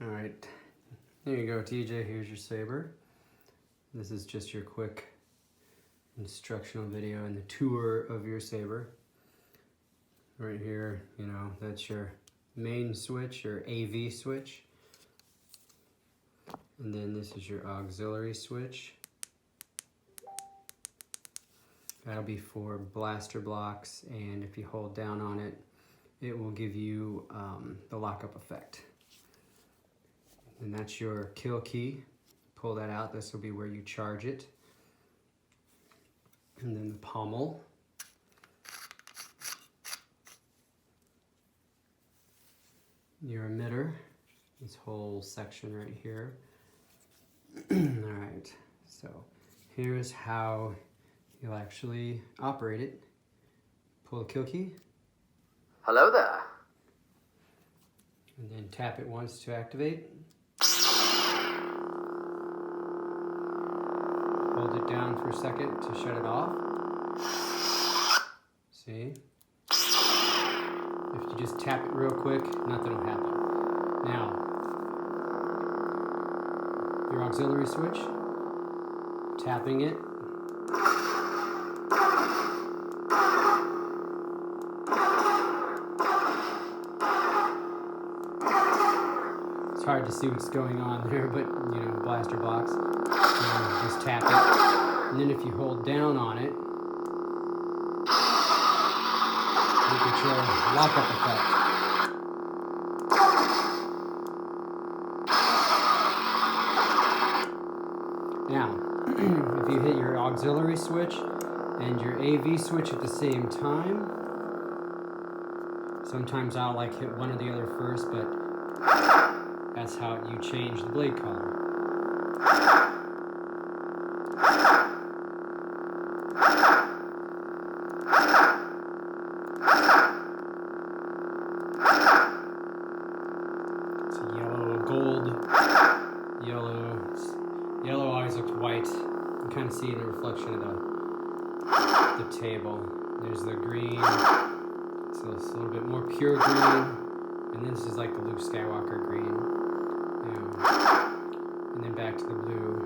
All right, there you go, TJ. Here's your saber. This is just your quick instructional video and the tour of your saber. Right here, you know, that's your main switch, your AV switch. And then this is your auxiliary switch. That'll be for blaster blocks, and if you hold down on it, it will give you the lockup effect. And that's your kill key. Pull that out, this will be where you charge it. And then the pommel. Your emitter, this whole section right here. All right, so here's how you'll actually operate it. Pull the kill key. Hello there. And then tap it once to activate. Hold it down for a second to shut it off. See? If you just tap it real quick, nothing will happen. Now, your auxiliary switch, tapping it. It's hard to see what's going on there, but you know, blaster box. Just tap it. And then if you hold down on it, you get your lockup effect. Now, if you hit your auxiliary switch and your AV switch at the same time, sometimes I'll like hit one or the other first, but that's how you change the blade color. It's yellow, gold, yellow. Yellow always looks white. You kind of see the reflection of the table. There's the green. So it's a little bit more pure green. And this is like the Luke Skywalker green. And then back to the blue.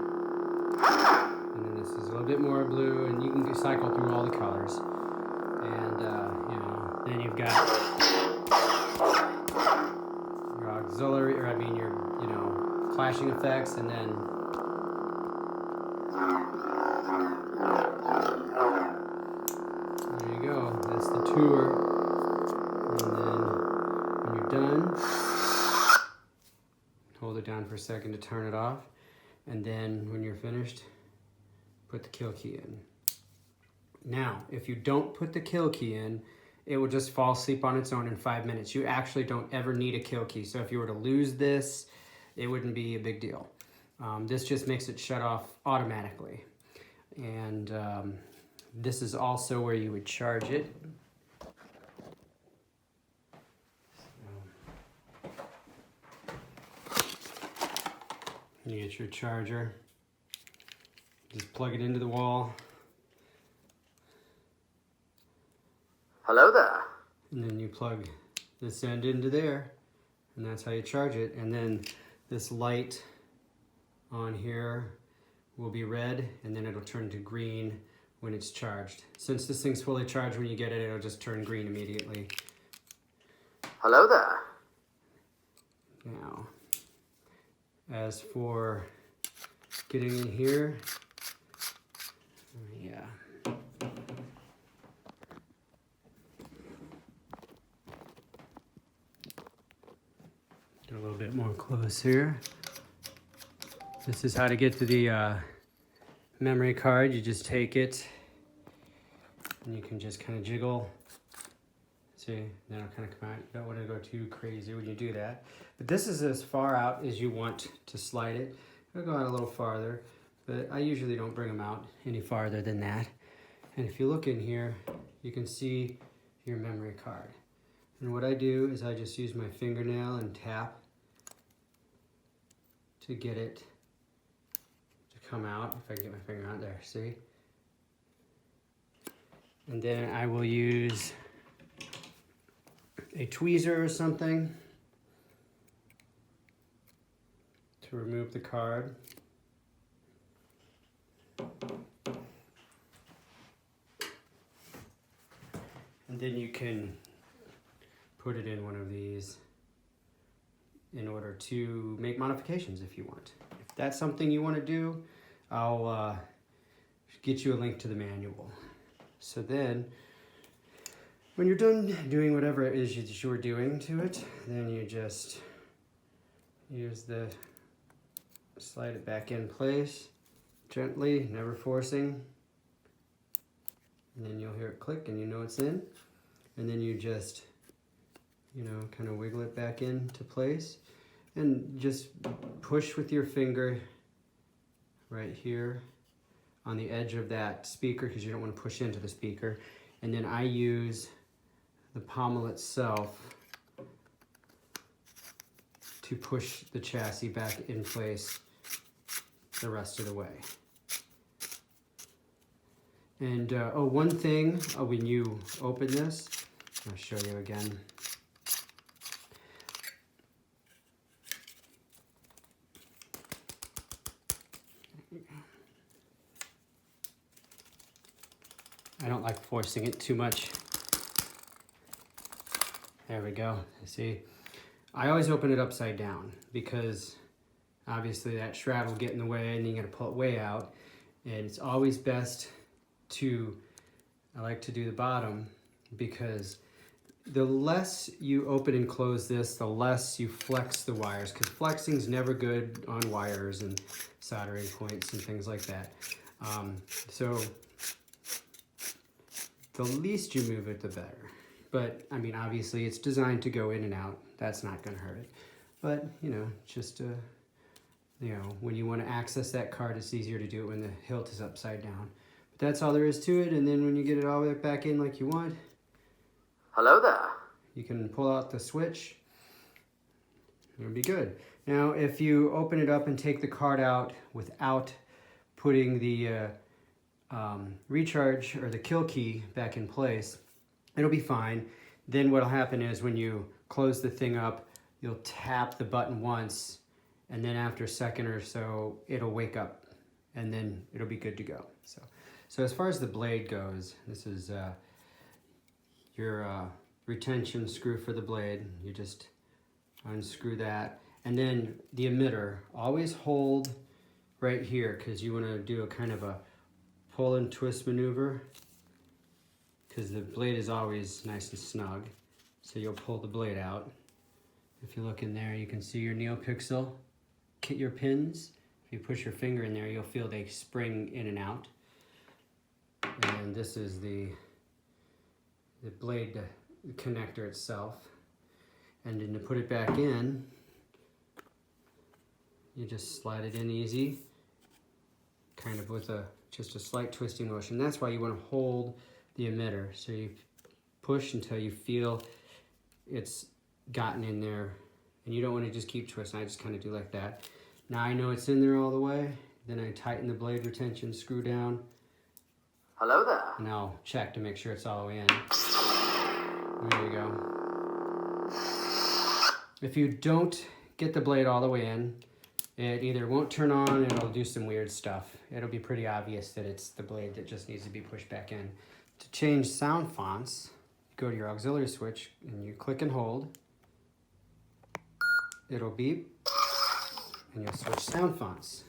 And then this is a little bit more blue, and you can cycle through all the colors. And you know, then you've got your auxiliary, or I mean your, you know, clashing effects, and then there you go. That's the tour. And then when you're done, hold it down for a second to turn it off. And then when you're finished, put the kill key in. Now, if you don't put the kill key in, it will just fall asleep on its own in 5 minutes. You actually don't ever need a kill key. So if you were to lose this, it wouldn't be a big deal. This just makes it shut off automatically. And this is also where you would charge it. You get your charger, just plug it into the wall. Hello there. And then you plug this end into there, and that's how you charge it. And then this light on here will be red, and then it'll turn to green when it's charged. Since this thing's fully charged, when you get it, it'll just turn green immediately. Hello there. Now, as for getting in here, yeah. Get a little bit more close here. This is how to get to the memory card. You just take it, and you can just kind of jiggle. See, then it'll kind of come out. You don't want to go too crazy when you do that. But this is as far out as you want to slide it. It'll go out a little farther, but I usually don't bring them out any farther than that. And if you look in here, you can see your memory card. And what I do is I just use my fingernail and tap to get it to come out. If I can get my finger out there, see? And then I will use a tweezer or something to remove the card. And then you can put it in one of these in order to make modifications if you want. If that's something you want to do, I'll get you a link to the manual. So then, when you're done doing whatever it is that you're doing to it, then you just use slide it back in place, gently, never forcing. And then you'll hear it click and you know it's in. And then you just, kind of wiggle it back into place. And just push with your finger right here on the edge of that speaker, because you don't want to push into the speaker. And then I use the pommel itself to push the chassis back in place the rest of the way. And one thing, when you open this, I'll show you again. I don't like forcing it too much. There we go. See, I always open it upside down because obviously that shroud will get in the way and you gotta pull it way out. And it's always best I like to do the bottom, because the less you open and close this, the less you flex the wires, because flexing is never good on wires and soldering points and things like that. So the least you move it, the better. But I mean, obviously it's designed to go in and out. That's not gonna hurt it. But just when you want to access that card, it's easier to do it when the hilt is upside down. But that's all there is to it. And then when you get it all the way back in like you want, Hello there. you can pull out the switch. It'll be good. Now, if you open it up and take the card out without putting the recharge or the kill key back in place, it'll be fine. Then what'll happen is when you close the thing up, you'll tap the button once, and then after a second or so, it'll wake up, and then it'll be good to go. So as far as the blade goes, this is your retention screw for the blade. You just unscrew that. And then the emitter, always hold right here, because you want to do a kind of a pull and twist maneuver, because the blade is always nice and snug. So you'll pull the blade out. If you look in there, you can see your NeoPixel, your pins. If you push your finger in there, you'll feel they spring in and out. And this is the blade connector itself. And then to put it back in, you just slide it in easy, kind of with just a slight twisting motion. That's why you want to hold the emitter. So you push until you feel it's gotten in there, and you don't want to just keep twisting. I just kind of do like that. Now I know it's in there all the way. Then I tighten the blade retention screw down. Hello there. And I'll check to make sure it's all the way in. There you go. If you don't get the blade all the way in, it either won't turn on and it'll do some weird stuff. It'll be pretty obvious that it's the blade that just needs to be pushed back in. To change sound fonts, go to your auxiliary switch and you click and hold. It'll beep and you'll switch sound fonts.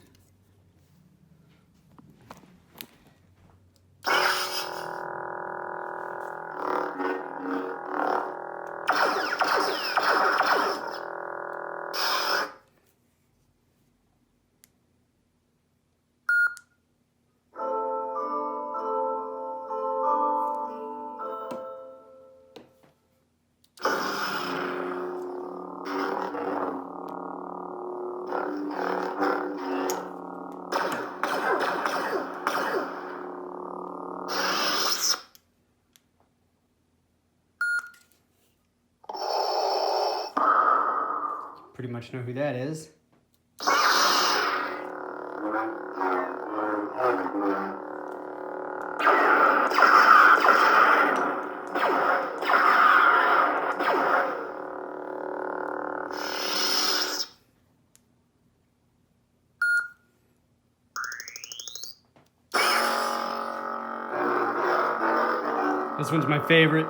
Pretty much know who that is. This one's my favorite.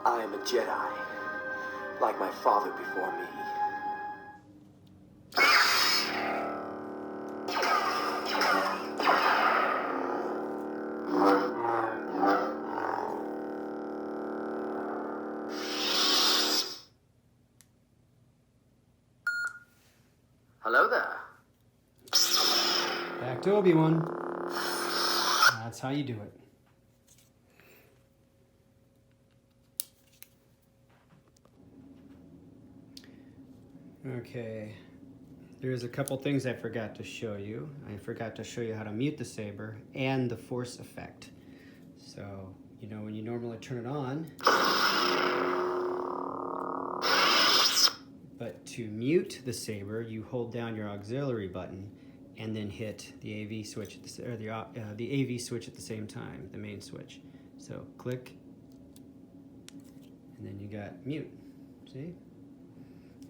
I am a Jedi, like my father before me. Hello there. Back to Obi-Wan. That's how you do it. Okay, there's a couple things I forgot to show you. I forgot to show you how to mute the saber and the force effect. So, you know, when you normally turn it on, but to mute the saber, you hold down your auxiliary button and then hit the AV switch at the AV switch at the same time, the main switch. So click, and then you got mute. See?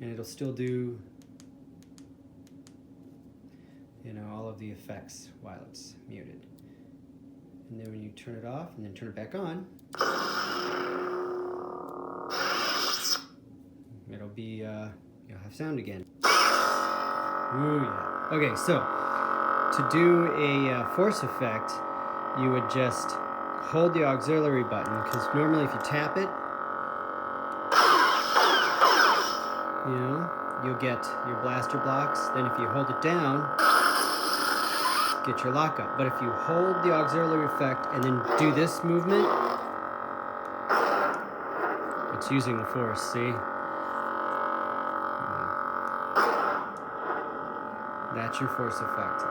And it'll still do, you know, all of the effects while it's muted. And then when you turn it off and then turn it back on, it'll be, you'll have sound again. Ooh, yeah. Okay, so to do a force effect, you would just hold the auxiliary button, because normally if you tap it, you know, you'll get your blaster blocks. Then if you hold it down, get your lockup. But if you hold the auxiliary effect and then do this movement, it's using the force, see? That's your force effect.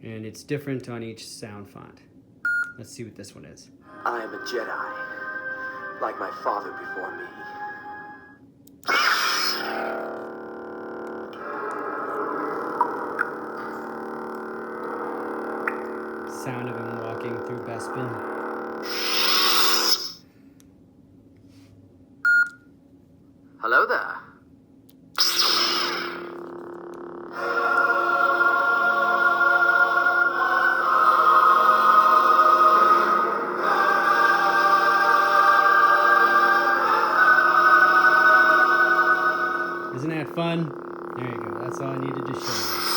And it's different on each sound font. Let's see what this one is. I am a Jedi, like my father before me. Sound of him walking through Bespin. Hello there. Isn't that fun? There you go. That's all I needed to show you.